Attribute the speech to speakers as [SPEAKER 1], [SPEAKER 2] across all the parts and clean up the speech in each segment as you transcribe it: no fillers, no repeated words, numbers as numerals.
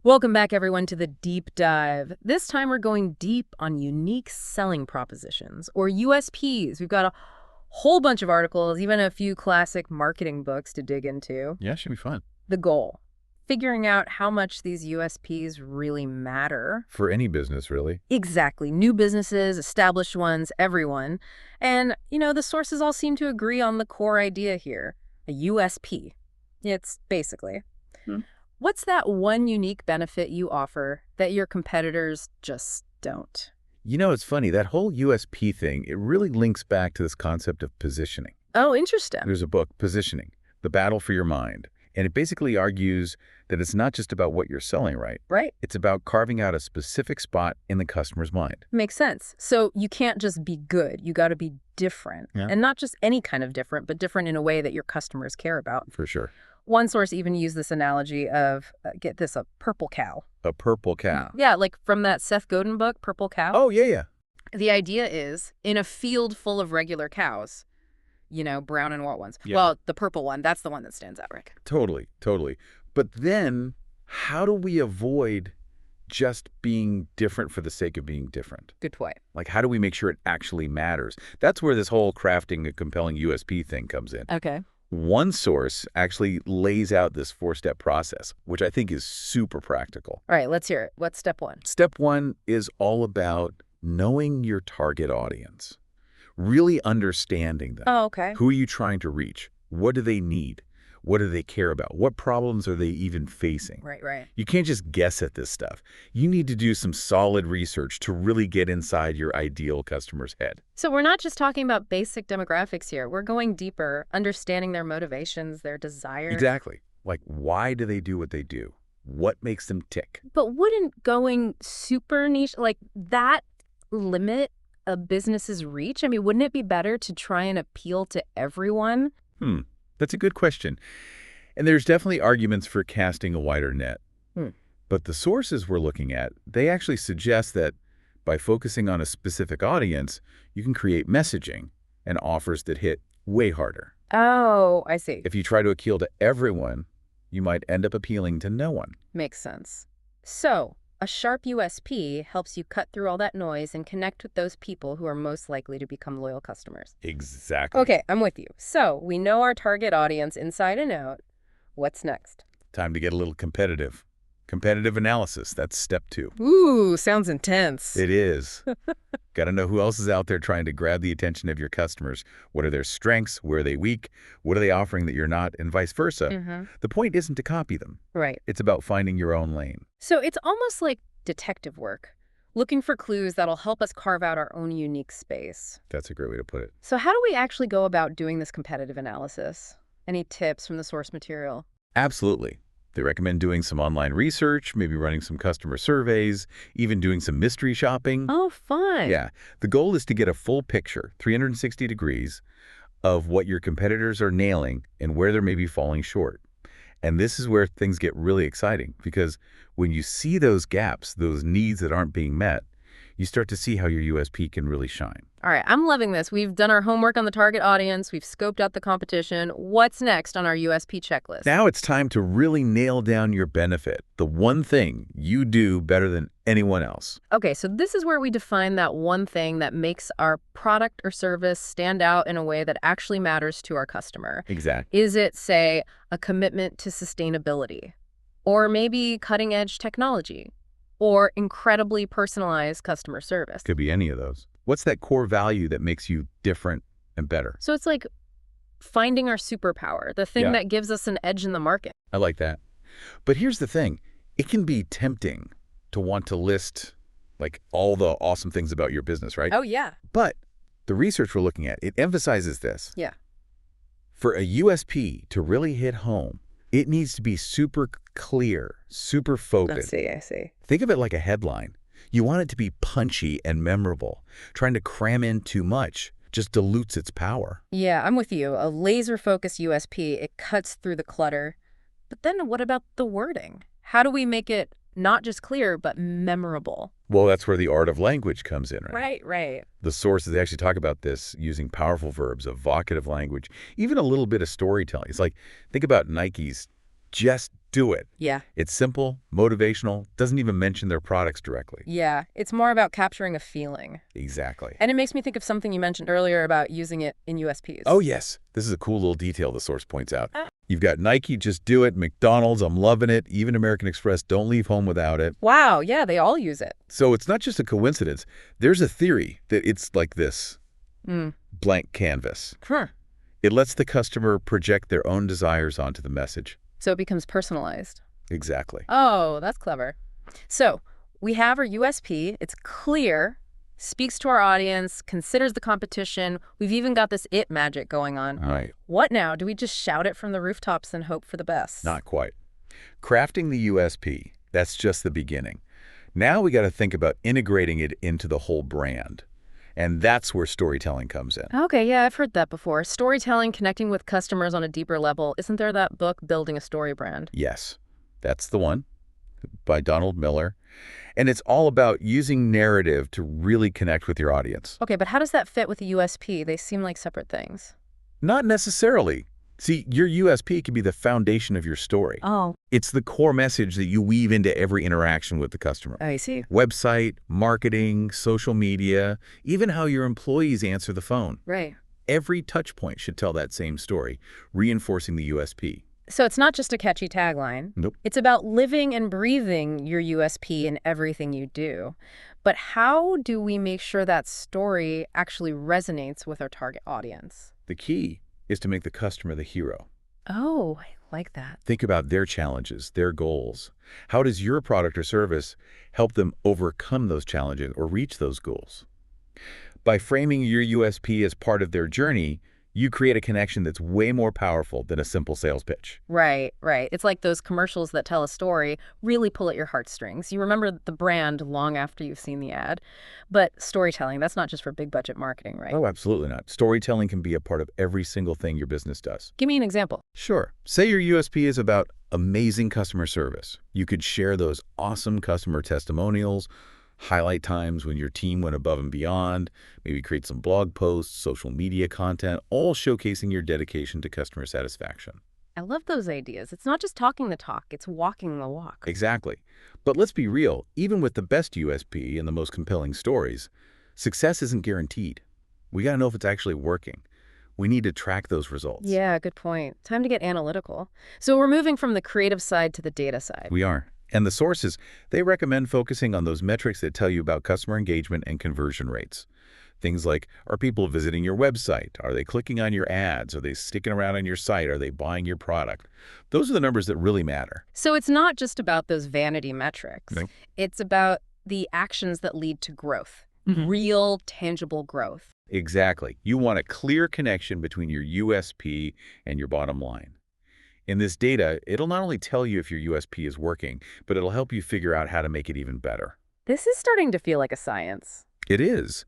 [SPEAKER 1] Welcome back, everyone, to the Deep Dive. This time we're going deep on unique selling propositions, or USPs. We've got a whole bunch of articles, even a few classic marketing books to dig into.
[SPEAKER 2] Yeah, should be fun.
[SPEAKER 1] The goal, figuring out how much these USPs really matter.
[SPEAKER 2] For any business, really.
[SPEAKER 1] Exactly. New businesses, established ones, everyone. And, the sources all seem to agree on the core idea here, a USP. It's basically.
[SPEAKER 2] Hmm.
[SPEAKER 1] What's that one unique benefit you offer that your competitors just don't?
[SPEAKER 2] You know, it's funny, that whole USP thing, it really links back to this concept of positioning.
[SPEAKER 1] Oh, interesting.
[SPEAKER 2] There's a book, Positioning, The Battle for Your Mind, and it basically argues that it's not just about what you're selling, right?
[SPEAKER 1] Right.
[SPEAKER 2] It's about carving out a specific spot in the customer's mind.
[SPEAKER 1] Makes sense. So you can't just be good. You got to be different.
[SPEAKER 2] Yeah.
[SPEAKER 1] And not just any kind of different, but different in a way that your customers care about.
[SPEAKER 2] For sure.
[SPEAKER 1] One source even used this analogy of, get this, a purple cow.
[SPEAKER 2] A purple cow.
[SPEAKER 1] Yeah, like from that Seth Godin book, Purple Cow.
[SPEAKER 2] Oh, yeah.
[SPEAKER 1] The idea is, in a field full of regular cows, brown and white ones.
[SPEAKER 2] Yeah.
[SPEAKER 1] Well, the purple one, that's the one that stands out, Rick.
[SPEAKER 2] Totally. But then, how do we avoid just being different for the sake of being different?
[SPEAKER 1] Good point.
[SPEAKER 2] Like, how do we make sure it actually matters? That's where this whole crafting a compelling USP thing comes in.
[SPEAKER 1] Okay.
[SPEAKER 2] One source actually lays out this 4-step process, which I think is super practical.
[SPEAKER 1] All right, let's hear it. What's step one?
[SPEAKER 2] Step one is all about knowing your target audience, really understanding them.
[SPEAKER 1] Oh, okay.
[SPEAKER 2] Who are you trying to reach? What do they need? What do they care about? What problems are they even facing?
[SPEAKER 1] Right.
[SPEAKER 2] You can't just guess at this stuff. You need to do some solid research to really get inside your ideal customer's head.
[SPEAKER 1] So we're not just talking about basic demographics here. We're going deeper, understanding their motivations, their desires.
[SPEAKER 2] Exactly. Like, why do they do what they do? What makes them tick?
[SPEAKER 1] But wouldn't going super niche like that limit a business's reach? I mean, wouldn't it be better to try and appeal to everyone?
[SPEAKER 2] That's a good question. And there's definitely arguments for casting a wider net. But the sources we're looking at, they actually suggest that by focusing on a specific audience, you can create messaging and offers that hit way harder.
[SPEAKER 1] Oh, I see.
[SPEAKER 2] If you try to appeal to everyone, you might end up appealing to no one.
[SPEAKER 1] Makes sense. So, a sharp USP helps you cut through all that noise and connect with those people who are most likely to become loyal customers.
[SPEAKER 2] Exactly.
[SPEAKER 1] Okay, I'm with you. So, we know our target audience inside and out. What's next?
[SPEAKER 2] Time to get a little competitive. Competitive analysis, that's step 2.
[SPEAKER 1] Ooh, sounds intense.
[SPEAKER 2] It is. Got to know who else is out there trying to grab the attention of your customers. What are their strengths? Where are they weak? What are they offering that you're not? And vice versa. The point isn't to copy them.
[SPEAKER 1] Right.
[SPEAKER 2] It's about finding your own lane.
[SPEAKER 1] So it's almost like detective work, looking for clues that'll help us carve out our own unique space.
[SPEAKER 2] That's a great way to put it.
[SPEAKER 1] So how do we actually go about doing this competitive analysis? Any tips from the source material?
[SPEAKER 2] Absolutely. They recommend doing some online research, maybe running some customer surveys, even doing some mystery shopping.
[SPEAKER 1] Oh, fun.
[SPEAKER 2] Yeah. The goal is to get a full picture, 360 degrees, of what your competitors are nailing and where they're maybe falling short. And this is where things get really exciting, because when you see those gaps, those needs that aren't being met, you start to see how your USP can really shine.
[SPEAKER 1] All right, I'm loving this. We've done our homework on the target audience. We've scoped out the competition. What's next on our USP checklist?
[SPEAKER 2] Now it's time to really nail down your benefit, the one thing you do better than anyone else.
[SPEAKER 1] Okay, so this is where we define that one thing that makes our product or service stand out in a way that actually matters to our customer.
[SPEAKER 2] Exactly.
[SPEAKER 1] Is it, say, a commitment to sustainability? Or maybe cutting-edge technology? Or incredibly personalized customer service?
[SPEAKER 2] Could be any of those. What's that core value that makes you different and better?
[SPEAKER 1] So it's like finding our superpower, the thing that gives us an edge in the market.
[SPEAKER 2] I like that. But here's the thing. It can be tempting to want to list like all the awesome things about your business, right?
[SPEAKER 1] Oh, yeah.
[SPEAKER 2] But the research we're looking at, it emphasizes this.
[SPEAKER 1] Yeah.
[SPEAKER 2] For a USP to really hit home, it needs to be super clear, super focused.
[SPEAKER 1] I see.
[SPEAKER 2] Think of it like a headline. You want it to be punchy and memorable. Trying to cram in too much just dilutes its power.
[SPEAKER 1] Yeah, I'm with you. A laser-focused USP, it cuts through the clutter. But then what about the wording? How do we make it not just clear, but memorable?
[SPEAKER 2] Well, that's where the art of language comes in, right?
[SPEAKER 1] Right.
[SPEAKER 2] The sources, they actually talk about this using powerful verbs, evocative language, even a little bit of storytelling. It's like, think about Nike's Just do it.
[SPEAKER 1] Yeah.
[SPEAKER 2] It's simple, motivational, doesn't even mention their products directly.
[SPEAKER 1] Yeah, it's more about capturing a feeling.
[SPEAKER 2] Exactly.
[SPEAKER 1] And it makes me think of something you mentioned earlier about using it in USPs.
[SPEAKER 2] Oh, yes. This is a cool little detail the source points out.
[SPEAKER 1] Ah.
[SPEAKER 2] You've got Nike, just do it. McDonald's, I'm loving it. Even American Express, don't leave home without it.
[SPEAKER 1] Wow, yeah, they all use it.
[SPEAKER 2] So it's not just a coincidence. There's a theory that it's like this blank canvas.
[SPEAKER 1] Huh.
[SPEAKER 2] It lets the customer project their own desires onto the message.
[SPEAKER 1] So it becomes personalized.
[SPEAKER 2] Exactly.
[SPEAKER 1] Oh, that's clever. So we have our USP. It's clear, speaks to our audience, considers the competition. We've even got this it magic going on.
[SPEAKER 2] All right.
[SPEAKER 1] What now? Do we just shout it from the rooftops and hope for the best?
[SPEAKER 2] Not quite. Crafting the USP, that's just the beginning. Now we got to think about integrating it into the whole brand. And that's where storytelling comes in.
[SPEAKER 1] Okay, yeah, I've heard that before. Storytelling, connecting with customers on a deeper level. Isn't there that book, Building a Story Brand?
[SPEAKER 2] Yes, that's the one by Donald Miller. And it's all about using narrative to really connect with your audience.
[SPEAKER 1] Okay, but how does that fit with the USP? They seem like separate things.
[SPEAKER 2] Not necessarily. See, your USP can be the foundation of your story.
[SPEAKER 1] Oh.
[SPEAKER 2] It's the core message that you weave into every interaction with the customer.
[SPEAKER 1] I see.
[SPEAKER 2] Website, marketing, social media, even how your employees answer the phone.
[SPEAKER 1] Right.
[SPEAKER 2] Every touch point should tell that same story, reinforcing the USP.
[SPEAKER 1] So it's not just a catchy tagline.
[SPEAKER 2] Nope.
[SPEAKER 1] It's about living and breathing your USP in everything you do. But how do we make sure that story actually resonates with our target audience?
[SPEAKER 2] The key is to make the customer the hero.
[SPEAKER 1] Oh, I like that.
[SPEAKER 2] Think about their challenges, their goals. How does your product or service help them overcome those challenges or reach those goals? By framing your USP as part of their journey, you create a connection that's way more powerful than a simple sales pitch.
[SPEAKER 1] Right, right. It's like those commercials that tell a story, really pull at your heartstrings. You remember the brand long after you've seen the ad. But storytelling, that's not just for big budget marketing, right?
[SPEAKER 2] Oh, absolutely not. Storytelling can be a part of every single thing your business does.
[SPEAKER 1] Give me an example.
[SPEAKER 2] Sure. Say your USP is about amazing customer service. You could share those awesome customer testimonials, highlight times when your team went above and beyond, maybe create some blog posts, social media content, all showcasing your dedication to customer satisfaction.
[SPEAKER 1] I love those ideas. It's not just talking the talk, it's walking the walk.
[SPEAKER 2] Exactly. But let's be real, even with the best USP and the most compelling stories, success isn't guaranteed. We got to know if it's actually working. We need to track those results.
[SPEAKER 1] Yeah, good point. Time to get analytical. So we're moving from the creative side to the data side.
[SPEAKER 2] We are. And the sources, they recommend focusing on those metrics that tell you about customer engagement and conversion rates. Things like, are people visiting your website? Are they clicking on your ads? Are they sticking around on your site? Are they buying your product? Those are the numbers that really matter.
[SPEAKER 1] So it's not just about those vanity metrics.
[SPEAKER 2] No.
[SPEAKER 1] It's about the actions that lead to growth, real, tangible growth.
[SPEAKER 2] Exactly. You want a clear connection between your USP and your bottom line. In this data, it'll not only tell you if your USP is working, but it'll help you figure out how to make it even better.
[SPEAKER 1] This is starting to feel like a science.
[SPEAKER 2] It is.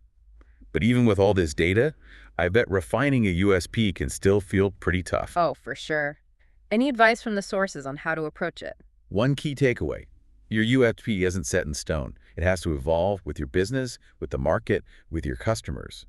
[SPEAKER 2] But even with all this data, I bet refining a USP can still feel pretty tough.
[SPEAKER 1] Oh, for sure. Any advice from the sources on how to approach it?
[SPEAKER 2] One key takeaway, your USP isn't set in stone. It has to evolve with your business, with the market, with your customers.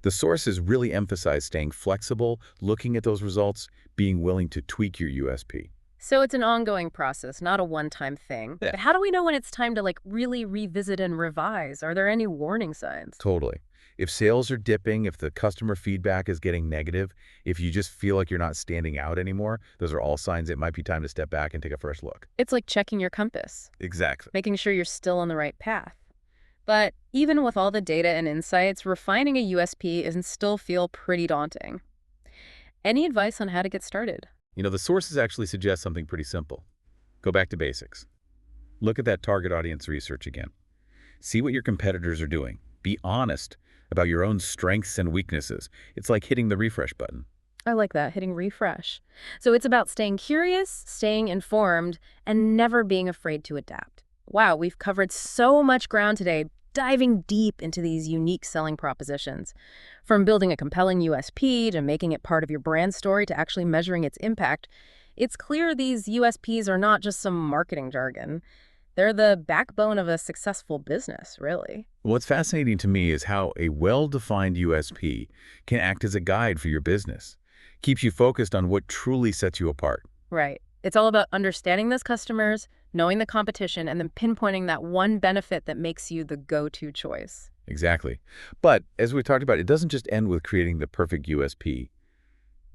[SPEAKER 2] The sources really emphasize staying flexible, looking at those results, being willing to tweak your USP.
[SPEAKER 1] So it's an ongoing process, not a one-time thing.
[SPEAKER 2] Yeah.
[SPEAKER 1] But how do we know when it's time to really revisit and revise? Are there any warning signs?
[SPEAKER 2] Totally. If sales are dipping, if the customer feedback is getting negative, if you just feel like you're not standing out anymore, those are all signs it might be time to step back and take a fresh look.
[SPEAKER 1] It's like checking your compass,
[SPEAKER 2] Exactly.
[SPEAKER 1] making sure you're still on the right path. But even with all the data and insights, refining a USP can still feel pretty daunting. Any advice on how to get started?
[SPEAKER 2] The sources actually suggest something pretty simple. Go back to basics. Look at that target audience research again. See what your competitors are doing. Be honest about your own strengths and weaknesses. It's like hitting the refresh button.
[SPEAKER 1] I like that, hitting refresh. So it's about staying curious, staying informed, and never being afraid to adapt. Wow, we've covered so much ground today, diving deep into these unique selling propositions. From building a compelling USP to making it part of your brand story to actually measuring its impact, it's clear these USPs are not just some marketing jargon. They're the backbone of a successful business, really.
[SPEAKER 2] What's fascinating to me is how a well-defined USP can act as a guide for your business. Keeps you focused on what truly sets you apart.
[SPEAKER 1] Right. It's all about understanding those customers, knowing the competition, and then pinpointing that one benefit that makes you the go-to choice.
[SPEAKER 2] Exactly. But as we talked about, it doesn't just end with creating the perfect USP.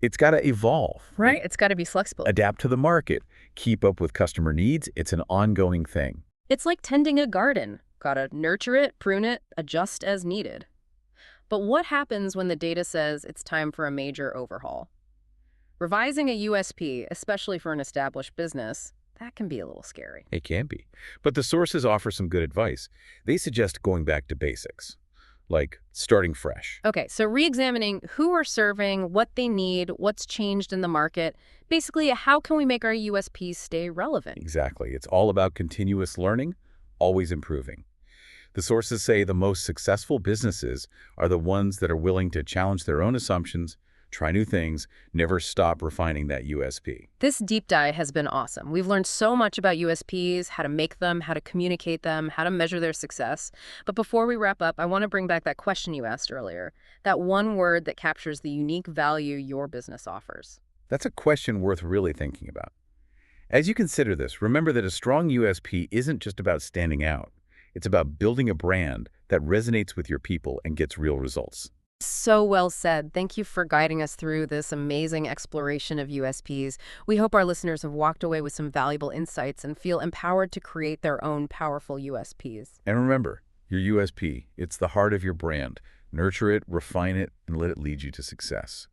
[SPEAKER 2] It's got to evolve,
[SPEAKER 1] Right. It's got to be flexible.
[SPEAKER 2] adapt to the market, keep up with customer needs. It's an ongoing thing.
[SPEAKER 1] It's like tending a garden. Gotta nurture it, prune it, adjust as needed. But what happens when the data says it's time for a major overhaul? Revising a USP, especially for an established business, that can be a little scary.
[SPEAKER 2] It can be. But the sources offer some good advice. They suggest going back to basics, like starting fresh.
[SPEAKER 1] Okay, so re-examining who we're serving, what they need, what's changed in the market. Basically, how can we make our USPs stay relevant?
[SPEAKER 2] Exactly. It's all about continuous learning, always improving. The sources say the most successful businesses are the ones that are willing to challenge their own assumptions, try new things, never stop refining that USP.
[SPEAKER 1] This deep dive has been awesome. We've learned so much about USPs, how to make them, how to communicate them, how to measure their success. But before we wrap up, I want to bring back that question you asked earlier, that one word that captures the unique value your business offers.
[SPEAKER 2] That's a question worth really thinking about. As you consider this, remember that a strong USP isn't just about standing out. It's about building a brand that resonates with your people and gets real results.
[SPEAKER 1] So well said. Thank you for guiding us through this amazing exploration of USPs. We hope our listeners have walked away with some valuable insights and feel empowered to create their own powerful USPs.
[SPEAKER 2] And remember, your USP, it's the heart of your brand. Nurture it, refine it, and let it lead you to success.